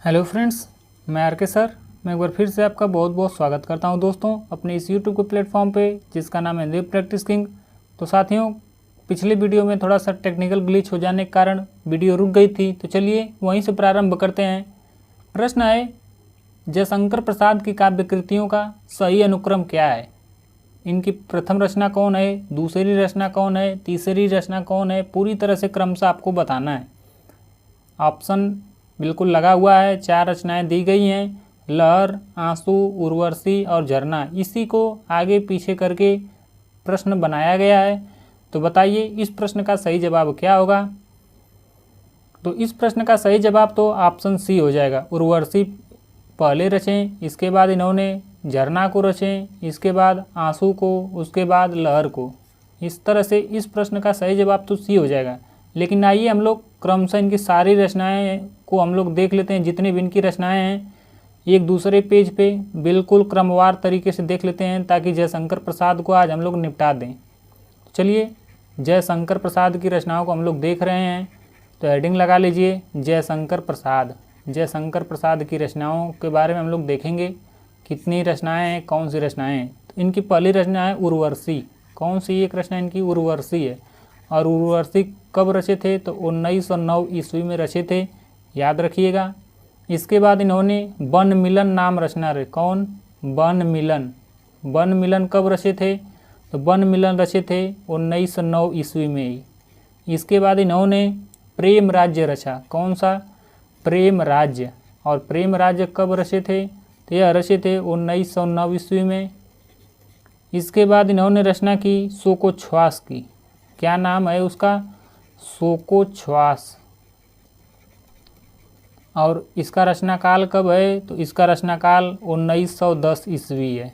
Hello friends, मैं are के sir. मैं एक बार फिर से आपका बहुत बहुत स्वागत करता हूं दोस्तों अपने इस यूट्यूब के प्लेटफॉर्म पे जिसका नाम है हिंदी प्रैक्टिस किंग। तो साथियों, पिछले वीडियो में थोड़ा सा टेक्निकल ग्लिच हो जाने के कारण वीडियो रुक गई थी, तो चलिए वहीं से प्रारंभ करते हैं। प्रश्न है, जयशंकर प्रसाद की काव्य कृतियों का सही अनुक्रम क्या है? इनकी प्रथम रचना कौन है, दूसरी रचना कौन है, तीसरी रचना कौन है, पूरी तरह से क्रम से आपको बताना है। ऑप्शन बिल्कुल लगा हुआ है, 4 रचनाएं दी गई हैं, लहर, आंसू, उर्वशी और झरना। इसी को आगे पीछे करके प्रश्न बनाया गया है। तो बताइए इस प्रश्न का सही जवाब क्या होगा? तो इस प्रश्न का सही जवाब तो ऑप्शन सी हो जाएगा। उर्वशी पहले रचें, इसके बाद इन्होंने झरना को रचें, इसके बाद आंसू को, उसके बाद लहर को। इस तरह से इस प्रश्न का सही जवाब तो सी हो जाएगा। लेकिन आइए हम लोग क्रमशः इनकी सारी रचनाएं को हम लोग देख लेते हैं। जितनी भी इनकी रचनाएं हैं एक दूसरे पेज पे बिल्कुल क्रमवार तरीके से देख लेते हैं, ताकि जयशंकर प्रसाद को आज हम लोग निपटा दें। चलिए, जयशंकर प्रसाद की रचनाओं को हम लोग देख रहे हैं, तो हेडिंग लगा लीजिए जयशंकर प्रसाद। जयशंकर प्रसाद की रचनाओं के बारे में हम लोग देखेंगे, कितनी रचनाएं हैं, कौन सी रचनाएं हैं। तो इनकी पहली रचना है उर्वशी। कौन सी एक रचना इनकी? उर्वशी है। और उर्वशी कब रचे थे? तो 1909 ईस्वी में रचे थे, याद रखिएगा। इसके बाद इन्होंने वन मिलन नाम रचना रहे। कौन? वन मिलन। वन मिलन कब रचे थे? तो वन मिलन रचे थे 1909 ईस्वी में ही। इसके बाद इन्होंने प्रेम राज्य रचा। कौन सा? प्रेम राज्य। और प्रेम राज्य कब रचे थे? तो यह रचे थे 1909 ईस्वी में। इसके बाद इन्होंने रचना की शोकोच्छ्वास की। क्या नाम है उसका? शोकोच्छ्वास। और इसका रचनाकाल कब है? तो इसका रचनाकाल 1910 ईस्वी है।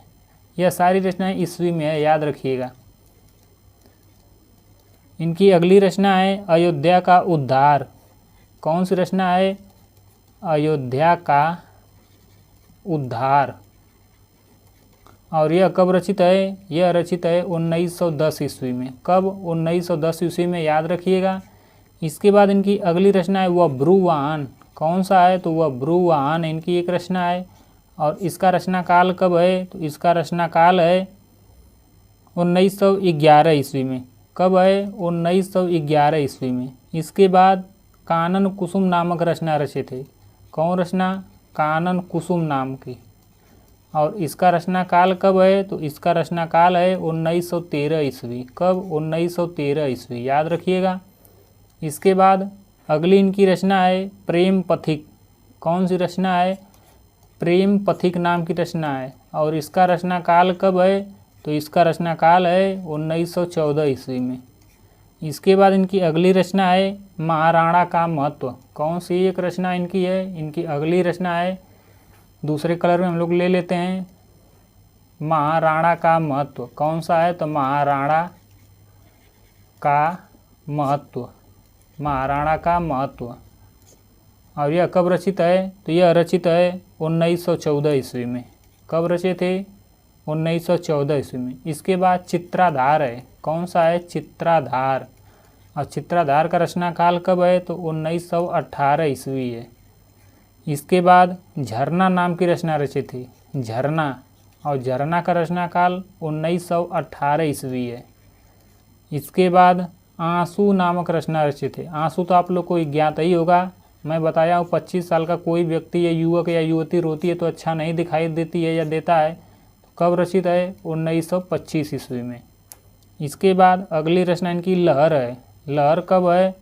यह सारी रचनाएं ईस्वी में है, याद रखिएगा। इनकी अगली रचना है अयोध्या का उद्धार। कौन सी रचना है? अयोध्या का उद्धार। और यह कब रचित है? यह रचित है 1910 ईस्वी में। कब? 1910 ईस्वी में, याद रखिएगा। इसके बाद इनकी अगली रचना है वह ब्रुवाहन। कौन सा है? तो वह ब्रुवाहन इनकी एक रचना है। और इसका रचनाकाल कब है? तो इसका रचनाकाल है 1911 ईस्वी में। कब है? 1911 ईस्वी में। इसके बाद कानन कुसुम नामक रचना रचे थे। कौन रचना? कानन कुसुम नाम की। और इसका रचनाकाल कब है? तो इसका रचनाकाल है 1913 ईस्वी। कब? 1913 ईस्वी, याद रखिएगा। इसके बाद अगली इनकी रचना है प्रेम पथिक। कौन सी रचना है? प्रेम पथिक नाम की रचना है। और इसका रचनाकाल कब है? तो इसका रचनाकाल है 1914 ईस्वी में। इसके बाद इनकी अगली रचना है महाराणा का महत्व। कौन सी एक रचना इनकी है? इनकी अगली रचना है, दूसरे कलर में हम लोग ले लेते हैं, महाराणा का महत्व। कौन सा है? तो महाराणा का महत्व। महाराणा का महत्व। और यह कब रचित है? तो यह रचित है 1914 ईस्वी में। कब रचे थे? 1914 ईस्वी में। इसके बाद चित्राधार है। कौन सा है? चित्राधार। और चित्राधार का रचनाकाल कब है? तो 1918 ईस्वी है। इसके बाद झरना नाम की रचना रची थी, झरना। और झरना का रचनाकाल 1918 ईस्वी है। इसके बाद आंसू नामक रचना रचे थे। आंसू तो आप लोग को ज्ञात ही होगा, मैं बताया हूँ। 25 साल का कोई व्यक्ति या युवक या युवती रोती है तो अच्छा नहीं दिखाई देती है या देता है। तो कब रचित है? 1925 ईस्वी में। इसके बाद अगली रचना इनकी लहर है। लहर कब है?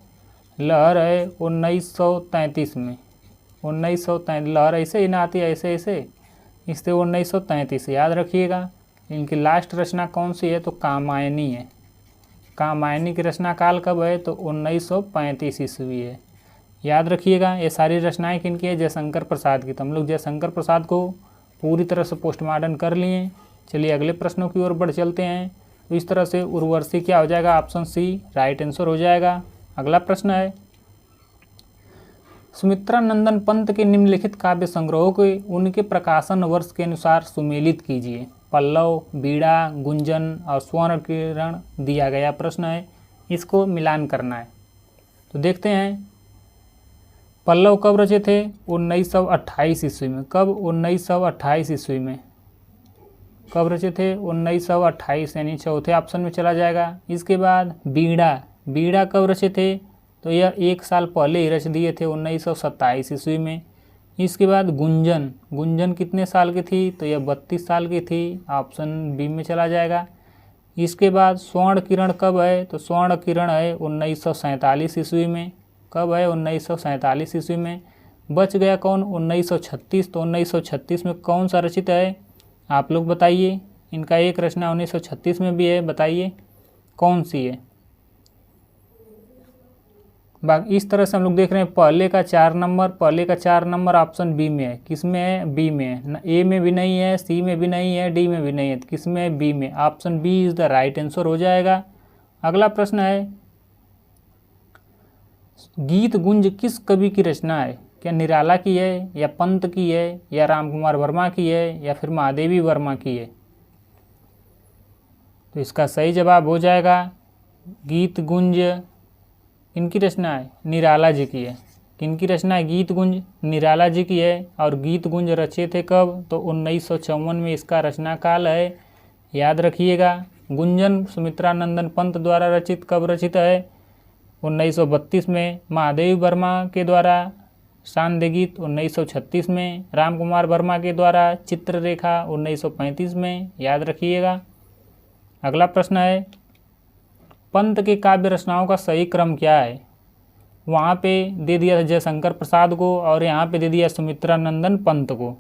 लहर है 1933 में। 1933। लहर ऐसे ही ना आती है, ऐसे ऐसे, इससे 1933, याद रखिएगा। इनकी लास्ट रचना कौन सी है? तो कामायनी है। कामायनी की रचनाकाल कब है? तो 1935 ईस्वी है, याद रखिएगा। ये सारी रचनाएं किनकी है? जयशंकर प्रसाद की। तो हम लोग जयशंकर प्रसाद को पूरी तरह से पोस्टमार्टम कर लिए। चलिए अगले प्रश्नों की ओर बढ़ चलते हैं। तो इस तरह से उर्वशी क्या हो जाएगा? ऑप्शन सी राइट आंसर हो जाएगा। अगला प्रश्न है, सुमित्रा नंदन पंत के निम्नलिखित काव्य संग्रहों को उनके प्रकाशन वर्ष के अनुसार सुमेलित कीजिए। पल्लव, बीड़ा, गुंजन और स्वर्ण किरण दिया गया प्रश्न है, इसको मिलान करना है। तो देखते हैं। पल्लव कब रचे थे? 1928 ईस्वी में। कब? 1928 ईस्वी में। कब रचे थे? 1928, यानी चौथे ऑप्शन में चला जाएगा। इसके बाद बीड़ा, बीड़ा कब रचे थे? तो यह 1 साल पहले ही रच दिए थे, 1927 ईस्वी में। इसके बाद गुंजन, गुंजन कितने साल की थी? तो यह 32 साल की थी, ऑप्शन बी में चला जाएगा। इसके बाद स्वर्ण किरण कब है? तो स्वर्ण किरण है 1947 ईस्वी में। कब है? 1947 ईस्वी में। बच गया कौन? 1936। तो 1936 में कौन सा रचित है? आप लोग बताइए। इनका एक रचना 1936 में भी है, बताइए कौन सी है। बाकी इस तरह से हम लोग देख रहे हैं पहले का 4 नंबर, पहले का 4 नंबर ऑप्शन बी में है। किस में है? बी में है। ए में भी नहीं है, सी में भी नहीं है, डी में भी नहीं है, तो किस में है? बी में। Option B is the right answer हो जाएगा। अगला प्रश्न है, गीत गुंज किस कवि की रचना है? क्या निराला की है, या पंत की है, या रामकुमार वर्मा की है, या फिर महादेवी वर्मा की है? तो इसका सही जवाब हो जाएगा गीत गुंज किनकी रचना है? निराला जी की है। किनकी रचना है? गीत गुंज निराला जी की है। और गीत गुंज रचे थे कब? तो 1954 में इसका रचना काल है, याद रखिएगा। गुंजन सुमित्रा नंदन पंत द्वारा रचित कब रचित है? 1932 में। महादेवी वर्मा के द्वारा शांति गीत 1936 में। रामकुमार वर्मा के द्वारा चित्ररेखा 1935 में, याद रखिएगा। अगला प्रश्न है, पंत के काव्य रचनाओं का सही क्रम क्या है? वहाँ पे दे दिया जयशंकर प्रसाद को और यहाँ पे दे दिया सुमित्रा नंदन पंत को।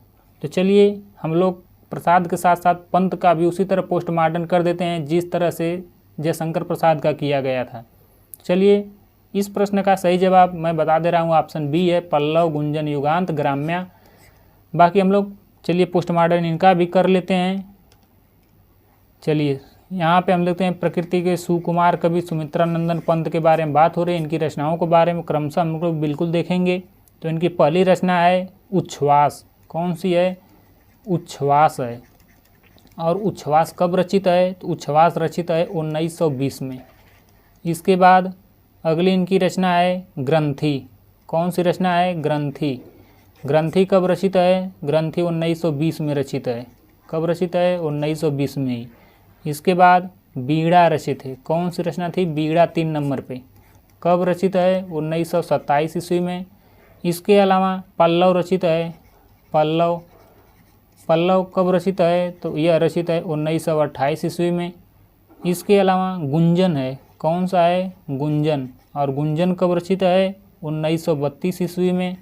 तो चलिए हम लोग प्रसाद के साथ साथ पंत का भी उसी तरह पोस्टमार्टम कर देते हैं जिस तरह से जयशंकर प्रसाद का किया गया था। चलिए इस प्रश्न का सही जवाब मैं बता दे रहा हूँ, ऑप्शन बी है, पल्लव गुंजन युगांत ग्राम्या। बाकी हम लोग चलिए पोस्टमार्टम इनका भी कर लेते हैं। चलिए यहाँ पे हम देखते हैं प्रकृति के सुकुमार कवि सुमित्रा नंदन पंत के बारे में बात हो रही है। इनकी रचनाओं के बारे में क्रमशः हम लोग बिल्कुल देखेंगे। तो इनकी पहली रचना है उच्छ्वास। कौन सी है? उच्छ्वास है। और उच्छ्वास कब रचित है? तो उच्छ्वास रचित है 1920 में। इसके बाद अगली इनकी रचना है ग्रंथि। कौन सी रचना है? ग्रंथि। ग्रंथि कब रचित है? ग्रंथि 1920 में रचित है। कब रचित है? 1920 में ही। इसके बाद बीड़ा रचित है। कौन सी रचना थी? बीड़ा 3 नंबर पे। कब रचित है? 1927 ईस्वी में। इसके अलावा पल्लव रचित है। पल्लव, पल्लव कब रचित है? तो यह रचित है 1928 ईस्वी में। इसके अलावा गुंजन है। कौन सा है? गुंजन। और गुंजन कब रचित है? 1932 ईस्वी में।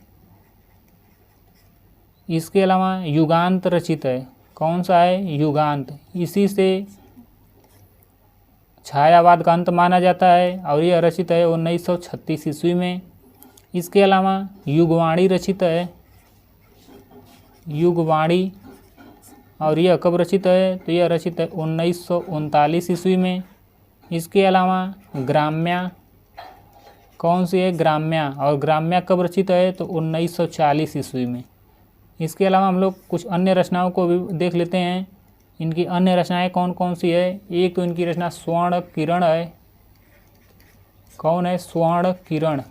इसके अलावा युगांत रचित है। कौन सा है? युगांत। इसी से छायावाद का अंत माना जाता है और यह रचित है 1936 ईस्वी में। इसके अलावा युगवाणी रचित है। युगवाणी, और यह कब रचित है? तो यह रचित है 1939 ईस्वी में। इसके अलावा ग्राम्या, कौन सी है? ग्राम्या। और ग्राम्या कब रचित है? तो 1940 ईस्वी में। इसके अलावा हम लोग कुछ अन्य रचनाओं को भी देख लेते हैं। इनकी अन्य रचनाएं कौन कौन सी है? एक तो इनकी रचना स्वर्ण किरण है। कौन है? स्वर्ण किरण।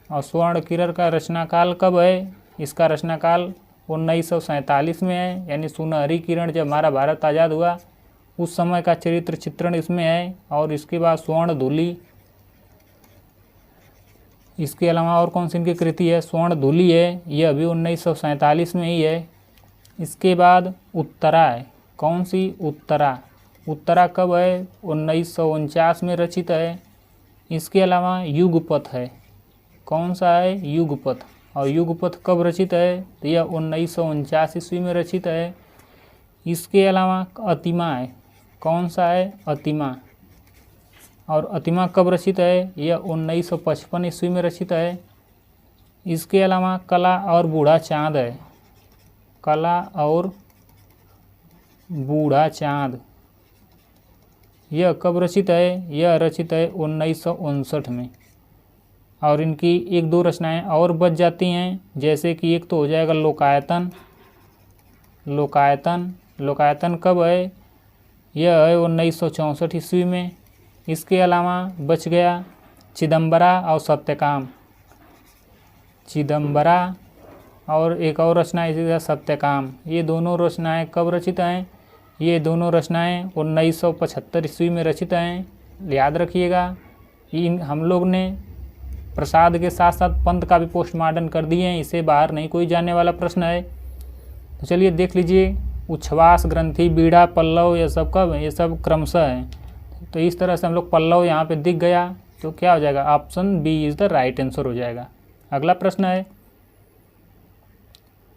और स्वर्ण किरण का रचनाकाल कब है? इसका रचनाकाल 1947 में है, यानी सुनहरी किरण जब हमारा भारत आज़ाद हुआ उस समय का चरित्र चित्रण इसमें है। और इसके बाद स्वर्ण धूलि। इसके अलावा और कौन सी इनकी कृति है? स्वर्ण धूलि है, यह अभी 1947 में ही है। इसके बाद उत्तरा है। कौन सी? उत्तरा। उत्तरा कब है? 1949 में रचित है। इसके अलावा युगपथ है। कौन सा है? युगपथ। और युगपथ कब रचित है? तो यह 1949 ईस्वी में रचित है। इसके अलावा अतिमा है। कौन सा है? अतिमा। और अतिमा कब रचित है? यह 1955 ईस्वी में रचित है। इसके अलावा कला और बूढ़ा चाँद है। कला और बूढ़ा चाँद, यह कब रचित है? यह रचित है 1959 में। और इनकी एक दो रचनाएं और बच जाती हैं, जैसे कि एक तो हो जाएगा लोकायतन। लोकायतन, लोकायतन कब है? यह है 1964 ईस्वी में। इसके अलावा बच गया चिदम्बरा और सत्यकाम। चिदम्बरा और एक और रचना इसी तरह सत्यकाम। ये दोनों रचनाएं कब रचित हैं? ये दोनों रचनाएं 1975 ईस्वी में रचित हैं। याद रखिएगा। इन हम लोग ने प्रसाद के साथ साथ पंत का भी पोस्टमार्टम कर दिए हैं, इसे बाहर नहीं कोई जाने वाला प्रश्न है। तो चलिए देख लीजिए, उच्छ्वास ग्रंथि, बीड़ा, पल्लव, ये सब कब है? ये सब क्रमशः है। तो इस तरह से हम लोग पल्लव यहाँ पे दिख गया, तो क्या हो जाएगा? Option B is the right answer हो जाएगा। अगला प्रश्न है,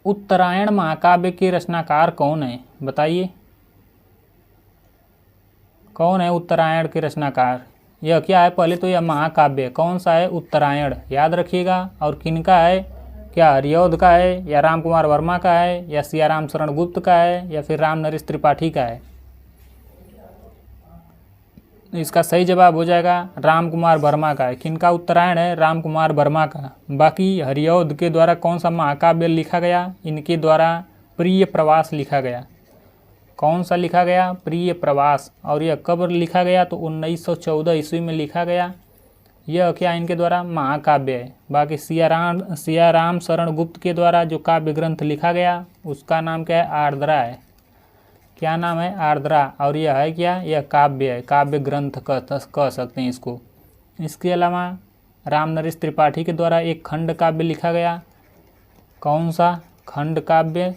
उत्तरायण महाकाव्य के रचनाकार कौन है? बताइए कौन है उत्तरायण के रचनाकार? यह क्या है? पहले तो यह महाकाव्य कौन सा है? उत्तरायण, याद रखिएगा। और किनका है? क्या हरिऔध का है, या राम कुमार वर्मा का है, या सियाराम शरण गुप्त का है, या फिर राम नरेश त्रिपाठी का है? इसका सही जवाब हो जाएगा राम कुमार वर्मा का है। किनका उत्तरायण है? राम कुमार वर्मा का। बाकी हरिऔध के द्वारा कौन सा महाकाव्य लिखा गया? इनके द्वारा प्रिय प्रवास लिखा गया। कौन सा लिखा गया? प्रिय प्रवास। और यह कब लिखा गया? तो 1914 ईस्वी में लिखा गया। यह क्या इनके द्वारा? महाकाव्य है। बाकी सियाराम शरण गुप्त के द्वारा जो काव्य ग्रंथ लिखा गया उसका नाम क्या है? आर्द्रा है। क्या नाम है? आर्द्रा। और यह है क्या? यह काव्य है, काव्य ग्रंथ कह सकते हैं इसको। इसके अलावा राम नरेश त्रिपाठी के द्वारा एक खंड काव्य लिखा गया। कौन सा खंड काव्य?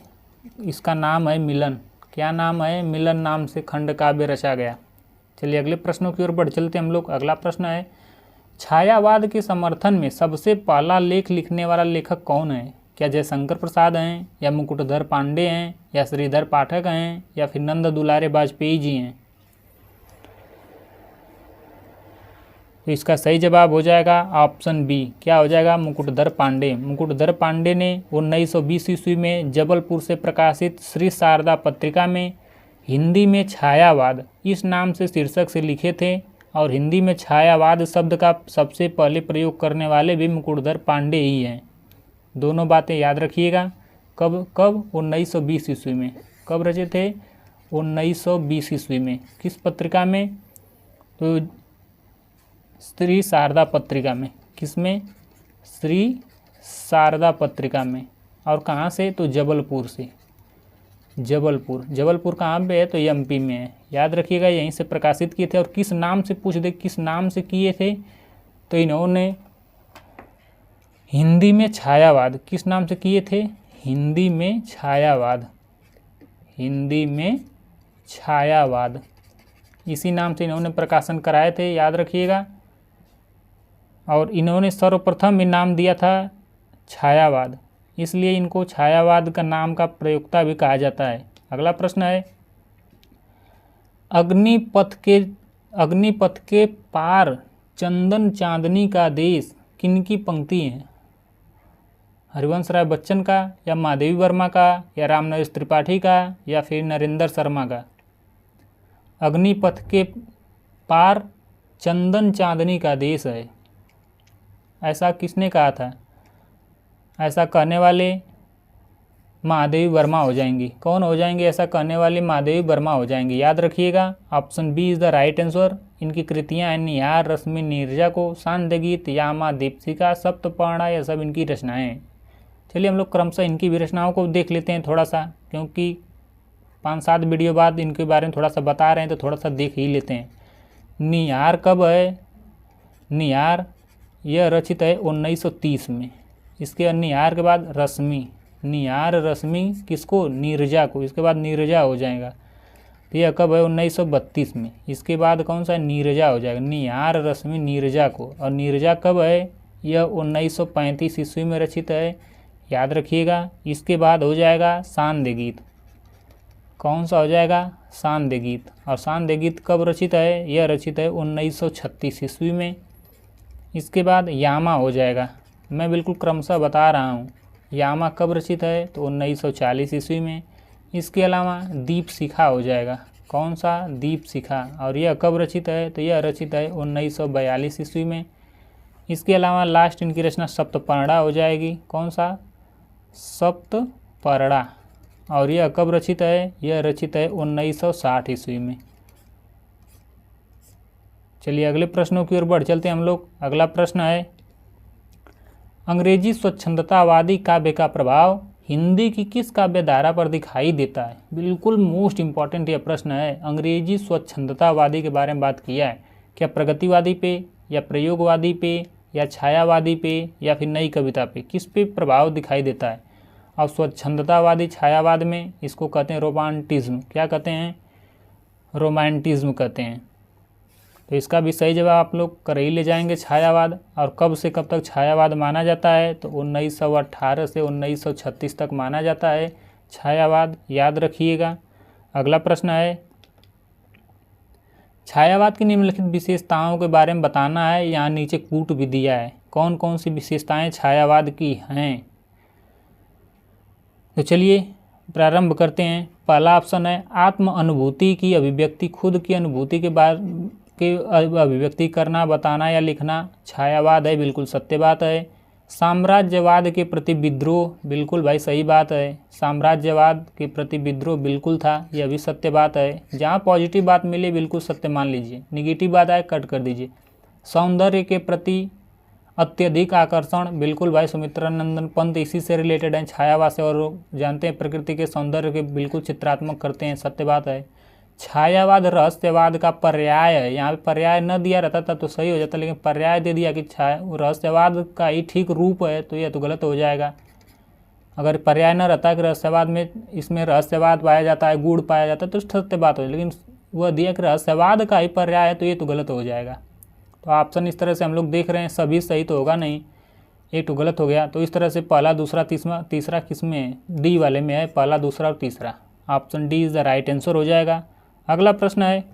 इसका नाम है मिलन। क्या नाम है? मिलन नाम से खंड काव्य रचा गया। चलिए अगले प्रश्नों की ओर बढ़ चलते हम लोग। अगला प्रश्न है, छायावाद के समर्थन में सबसे पहला लेख लिखने वाला लेखक कौन है? क्या जयशंकर प्रसाद हैं, या मुकुटधर पांडे हैं, या श्रीधर पाठक हैं, या फिर नंद दुलारे वाजपेयी जी हैं? तो इसका सही जवाब हो जाएगा ऑप्शन बी। क्या हो जाएगा? मुकुटधर पांडे। मुकुटधर पांडे ने 1920 ईस्वी में जबलपुर से प्रकाशित श्री शारदा पत्रिका में हिंदी में छायावाद इस नाम से शीर्षक से लिखे थे। और हिंदी में छायावाद शब्द का सबसे पहले प्रयोग करने वाले भी मुकुटधर पांडे ही हैं। दोनों बातें याद रखिएगा। कब 1920 ईस्वी में। कब रचे थे? 1920 ईस्वी में। किस पत्रिका में? तो श्री शारदा पत्रिका में। किसमें? श्री शारदा पत्रिका में। और कहाँ से? तो जबलपुर से। जबलपुर कहाँ पे है? तो एमपी में है। याद रखिएगा, यहीं से प्रकाशित किए थे। और किस नाम से पूछ दे किस नाम से किए थे, तो इन्होंने हिंदी में छायावाद किस नाम से किए थे? हिंदी में छायावाद। हिंदी में छायावाद इसी नाम से इन्होंने प्रकाशन कराए थे, याद रखिएगा। और इन्होंने सर्वप्रथम इनाम दिया था छायावाद, इसलिए इनको छायावाद का नाम का प्रयोक्ता भी कहा जाता है। अगला प्रश्न है, अग्निपथ के पार चंदन चांदनी का देश किनकी पंक्ति है? हरिवंश राय बच्चन का, या महादेवी वर्मा का, या राम नरेश त्रिपाठी का, या फिर नरेंद्र शर्मा का? अग्निपथ के पार चंदन चांदनी का देश है, ऐसा किसने कहा था? ऐसा कहने वाले महादेवी वर्मा हो जाएंगी। कौन हो जाएंगे? ऐसा कहने वाले महादेवी वर्मा हो जाएंगी। याद रखिएगा, option B is the right answer. इनकी कृतियाँ हैं निहार, रश्मि, नीरजा को, सांध्य गीत, यामा, दीपशिखा, सप्तपर्णा, यह सब इनकी रचनाएं हैं। चलिए हम लोग क्रमशः इनकी भी रचनाओं को देख लेते हैं थोड़ा सा, क्योंकि 5-7 वीडियो बाद इनके बारे में थोड़ा सा बता रहे हैं तो थोड़ा सा देख ही लेते हैं। निहार कब है? निहार यह रचित है 1930 में। इसके निहार के बाद रश्मि, निहार रश्मि किसको? नीरजा को। इसके बाद नीरजा हो जाएगा। तो यह कब है? 1932 में। इसके बाद कौन सा? नीरजा हो जाएगा। निहार रश्मि नीरजा को। और नीरजा कब है? यह 1935 ईस्वी में रचित है, याद रखिएगा। इसके बाद हो जाएगा सांध्य गीत। कौन सा हो जाएगा? सांध्य गीत। और सांध्य गीत कब रचित है? यह रचित है 1936 ईस्वी में। इसके बाद यामा हो जाएगा। मैं बिल्कुल क्रमशः बता रहा हूँ। यामा कब रचित है? तो 1940 ईस्वी में। इसके अलावा दीपशिखा हो जाएगा। कौन सा? दीपशिखा। और यह कब रचित है? तो यह रचित है 1942 ईस्वी में। इसके अलावा लास्ट इनकी रचना सप्तपर्णा हो जाएगी। कौन सा? सप्तपर्णा। और यह कब रचित है? यह रचित है 1960 ईस्वी में। चलिए अगले प्रश्नों की ओर बढ़ चलते हैं हम लोग। अगला प्रश्न है, अंग्रेजी स्वच्छंदतावादी काव्य का प्रभाव हिंदी की किस काव्य धारा पर दिखाई देता है? बिल्कुल मोस्ट इंपॉर्टेंट यह प्रश्न है। अंग्रेजी स्वच्छंदतावादी के बारे में बात किया है, क्या प्रगतिवादी पे या प्रयोगवादी पे या छायावादी पे या फिर नई कविता पे, किस पे प्रभाव दिखाई देता है? और स्वच्छंदतावादी छायावाद में इसको कहते हैं रोमांटिज्म। क्या कहते हैं? रोमांटिज्म कहते हैं। तो इसका भी सही जवाब आप लोग कर ही ले जाएंगे, छायावाद। और कब से कब तक छायावाद माना जाता है? तो 1918 से 1936 तक माना जाता है छायावाद, याद रखिएगा। अगला प्रश्न है, छायावाद की निम्नलिखित विशेषताओं के बारे में बताना है। यहाँ नीचे कूट भी दिया है, कौन कौन सी विशेषताएं छायावाद की हैं। तो चलिए प्रारंभ करते हैं। पहला ऑप्शन है आत्म अनुभूति की अभिव्यक्ति, खुद की अनुभूति के बारे के अभिव्यक्ति करना, बताना या लिखना छायावाद है, बिल्कुल सत्य बात है। साम्राज्यवाद के प्रति विद्रोह, बिल्कुल भाई सही बात है। साम्राज्यवाद के प्रति विद्रोह बिल्कुल था, यह भी सत्य बात है। जहाँ पॉजिटिव बात मिले बिल्कुल सत्य मान लीजिए, निगेटिव बात आए कट कर दीजिए। सौंदर्य के प्रति अत्यधिक आकर्षण, बिल्कुल भाई सुमित्रा नंदन पंत इसी से रिलेटेड हैं, छायावाद से। और जानते हैं प्रकृति के सौंदर्य के बिल्कुल चित्रात्मक करते हैं, सत्य बात है। छायावाद रहस्यवाद का पर्याय है। यहाँ पे पर्याय न दिया रहता था तो सही हो जाता, लेकिन पर्याय दे दिया कि रहस्यवाद का ही ठीक रूप है, तो यह तो गलत हो जाएगा। अगर पर्याय न रहता कि रहस्यवाद में इसमें रहस्यवाद पाया जाता है, गूढ़ पाया जाता है, तो सत्य बात हो जाए, लेकिन वह दिया कि रहस्यवाद का ही पर्याय है, तो ये तो गलत हो जाएगा। तो ऑप्शन इस तरह से हम लोग देख रहे हैं, सभी सही तो होगा नहीं, एक तो गलत हो गया। तो इस तरह से पहला दूसरा तीसरा किस में? डी वाले में है, पहला दूसरा और तीसरा। Option D is the right answer हो जाएगा। अगला प्रश्न है,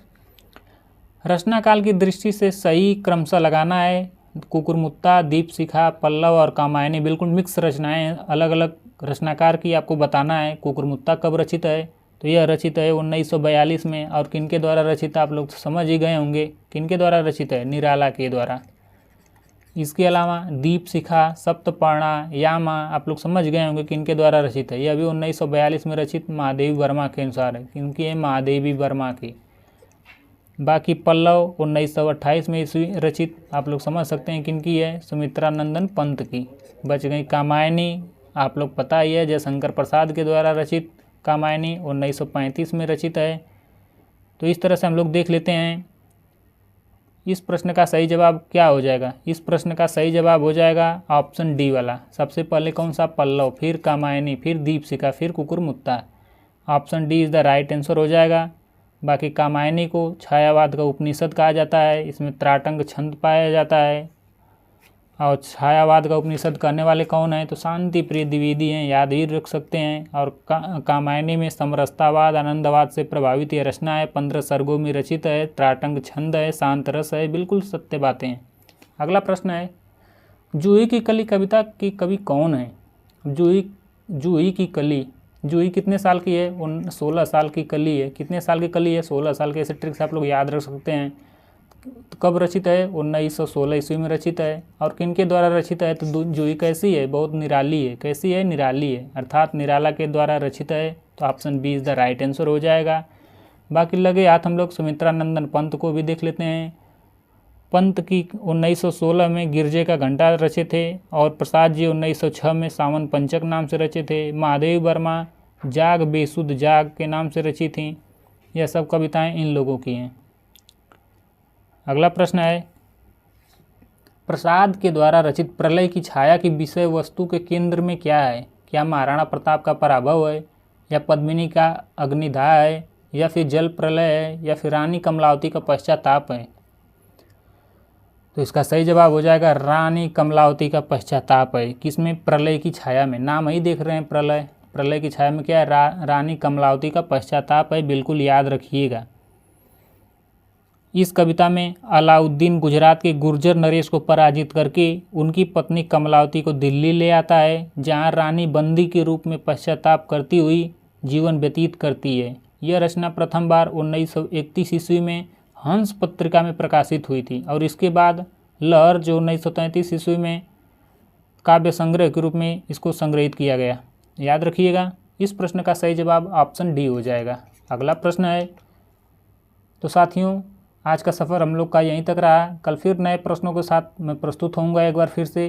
रचनाकाल की दृष्टि से सही क्रमशः लगाना है। कुकुरमुत्ता, दीपशिखा, पल्लव और कामायनी, बिल्कुल मिक्स रचनाएं, अलग अलग रचनाकार की आपको बताना है। कुकुरमुत्ता कब रचित है? तो यह रचित है 1942 में। और किनके द्वारा रचित, आप लोग समझ ही गए होंगे किनके द्वारा रचित है, निराला के द्वारा। इसके अलावा दीपशिखा, सप्तपर्णा, यामा, आप लोग समझ गए होंगे किनके द्वारा रचित है। यह भी 1942 में रचित महादेवी वर्मा के अनुसार है। किनकी है? महादेवी वर्मा की। बाकी पल्लव 1928 में ईस्वी रचित, आप लोग समझ सकते हैं किनकी है, सुमित्रा नंदन पंत की। बच गई कामायनी, आप लोग पता ही है जयशंकर प्रसाद के द्वारा रचित कामायनी 1935 में रचित है। तो इस तरह से हम लोग देख लेते हैं इस प्रश्न का सही जवाब क्या हो जाएगा। इस प्रश्न का सही जवाब हो जाएगा ऑप्शन डी वाला। सबसे पहले कौन सा? पल्लव, फिर कामायनी, फिर दीपशिखा, फिर Kukurmutta. Option D is the right answer हो जाएगा। बाकी कामायनी को छायावाद का उपनिषद कहा जाता है, इसमें त्राटंग छंद पाया जाता है। और छायावाद का उपनिषद करने वाले कौन हैं? तो शांति प्रिय द्विवेदी हैं, याद ही रख सकते हैं। और कामायनी में समरसतावाद, आनंदवाद से प्रभावित यह रचना है, 15 सर्गों में रचित है, त्राटंग छंद है, शांत रस है, बिल्कुल सत्य बातें हैं। अगला प्रश्न है, जूही की कली कविता की कवि कौन है? जूही की कली, जूही कितने साल की है? 16 साल की कली है। कितने साल की कली है? 16 साल की। ऐसे ट्रिक्स आप लोग याद रख सकते हैं। तो कब रचित है? 1916 ईस्वी में रचित है। और किनके द्वारा रचित है? तो जूही कैसी है? बहुत निराली है। कैसी है? निराली है, अर्थात निराला के द्वारा रचित है। तो option B is the right answer हो जाएगा। बाकी लगे हाथ हम लोग सुमित्रा नंदन पंत को भी देख लेते हैं। पंत की 1916 में गिरजे का घंटा रचे थे, और प्रसाद जी 1906 में सावन पंचक नाम से रचे थे। महादेवी वर्मा जाग बेसुध जाग के नाम से रची थी। यह सब कविताएं इन लोगों की हैं। अगला प्रश्न है, प्रसाद के द्वारा रचित प्रलय की छाया की विषय वस्तु के केंद्र में क्या है? क्या महाराणा प्रताप का पराभव है, या पद्मिनी का अग्निदाह है, या फिर जल प्रलय है, या फिर रानी कमलावती का पश्चाताप है? तो इसका सही जवाब हो जाएगा रानी कमलावती का पश्चाताप है। किसमें? प्रलय की छाया में। नाम ही देख रहे हैं प्रलय, प्रलय की छाया में क्या है? रानी कमलावती का पश्चाताप है, बिल्कुल याद रखिएगा। इस कविता में अलाउद्दीन गुजरात के गुर्जर नरेश को पराजित करके उनकी पत्नी कमलावती को दिल्ली ले आता है, जहां रानी बंदी के रूप में पश्चाताप करती हुई जीवन व्यतीत करती है। यह रचना प्रथम बार 1931 ईस्वी में हंस पत्रिका में प्रकाशित हुई थी, और इसके बाद लहर जो 1933 ईस्वी में काव्य संग्रह के रूप में इसको संग्रहित किया गया। याद रखिएगा। इस प्रश्न का सही जवाब ऑप्शन डी हो जाएगा। अगला प्रश्न है, तो साथियों आज का सफ़र हम लोग का यहीं तक रहा। कल फिर नए प्रश्नों के साथ मैं प्रस्तुत होऊंगा एक बार फिर से।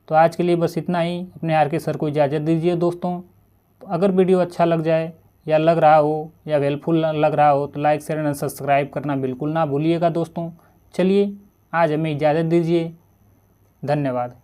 तो आज के लिए बस इतना ही। अपने आर के सर को इजाज़त दीजिए दोस्तों। अगर वीडियो अच्छा लग जाए या लग रहा हो या हेल्पफुल लग रहा हो तो लाइक शेयर एंड सब्सक्राइब करना बिल्कुल ना भूलिएगा दोस्तों। चलिए आज हमें इजाज़त दीजिए। धन्यवाद।